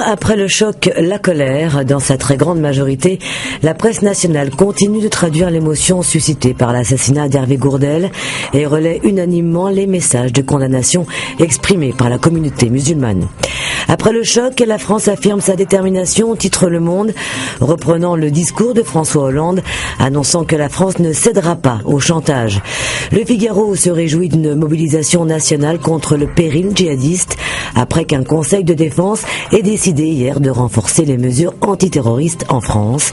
après le choc, la colère. Dans sa très grande majorité, la presse nationale continue de traduire l'émotion suscitée par l'assassinat d'Hervé Gourdel et relaie unanimement les messages de condamnation exprimés par la communauté musulmane. Après le choc, la France affirme sa détermination, titre Le Monde, reprenant le discours de François Hollande, annonçant que la France ne cédera pas au chantage. Le Figaro se réjouit d'une mobilisation nationale contre le péril djihadiste, après qu'un conseil de défense ait décidé hier de renforcer les mesures antiterroristes en France.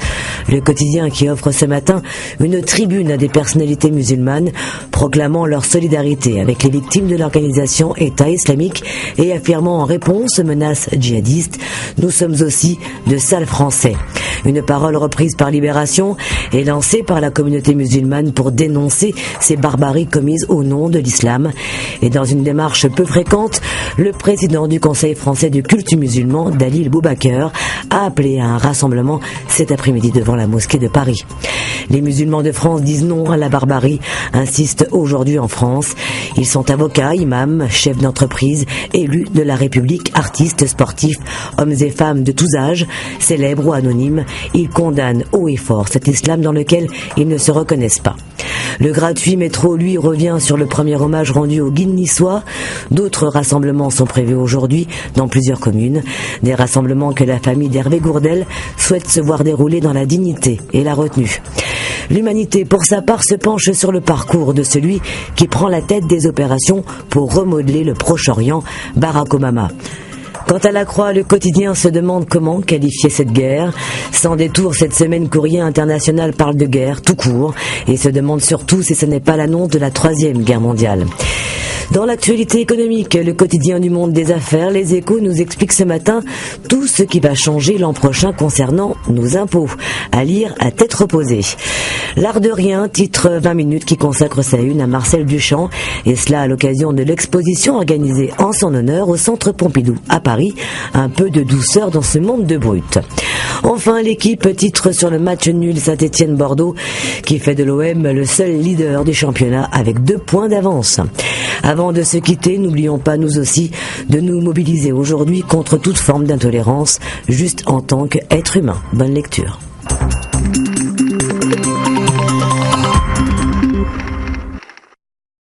Le quotidien qui offre ce matin une tribune à des personnalités musulmanes, proclamant leur solidarité avec les victimes de l'organisation État islamique et affirmant en réponse aux menaces djihadistes, nous sommes aussi de sales Français. Une parole reprise par Libération et lancée par la communauté musulmane pour dénoncer ces barbaries commises au nom de l'islam. Et dans une démarche peu fréquente, le président du Conseil français du culte musulman, Dalil Boubaker, a appelé à un rassemblement cet après-midi devant la mosquée de Paris. Les musulmans de France disent non à la barbarie, insistent aujourd'hui en France. Ils sont avocats, imams, chefs d'entreprise, élus de la République, artistes, sportifs, hommes et femmes de tous âges, célèbres ou anonymes. Ils condamnent haut et fort cet islam dans lequel ils ne se reconnaissent pas. Le gratuit métro, lui, revient sur le premier hommage rendu aux guides niçois. D'autres rassemblements sont prévus aujourd'hui dans plusieurs communes. Des rassemblements que la famille d'Hervé Gourdel souhaite se voir dérouler dans la dignité et la retenue. L'humanité, pour sa part, se penche sur le parcours de celui qui prend la tête des opérations pour remodeler le Proche-Orient, Barack Obama. Quant à la Croix, le quotidien se demande comment qualifier cette guerre. Sans détour, cette semaine, Courrier International parle de guerre tout court et se demande surtout si ce n'est pas l'annonce de la Troisième Guerre mondiale. Dans l'actualité économique, le quotidien du monde des affaires, Les Échos nous explique ce matin tout ce qui va changer l'an prochain concernant nos impôts. À lire à tête reposée. L'art de rien, titre 20 minutes qui consacre sa une à Marcel Duchamp, et cela à l'occasion de l'exposition organisée en son honneur au Centre Pompidou à Paris. Un peu de douceur dans ce monde de brut. Enfin, l'équipe titre sur le match nul Saint-Étienne-Bordeaux qui fait de l'OM le seul leader du championnat avec 2 points d'avance. Avant de se quitter, n'oublions pas nous aussi de nous mobiliser aujourd'hui contre toute forme d'intolérance, juste en tant qu'être humain. Bonne lecture.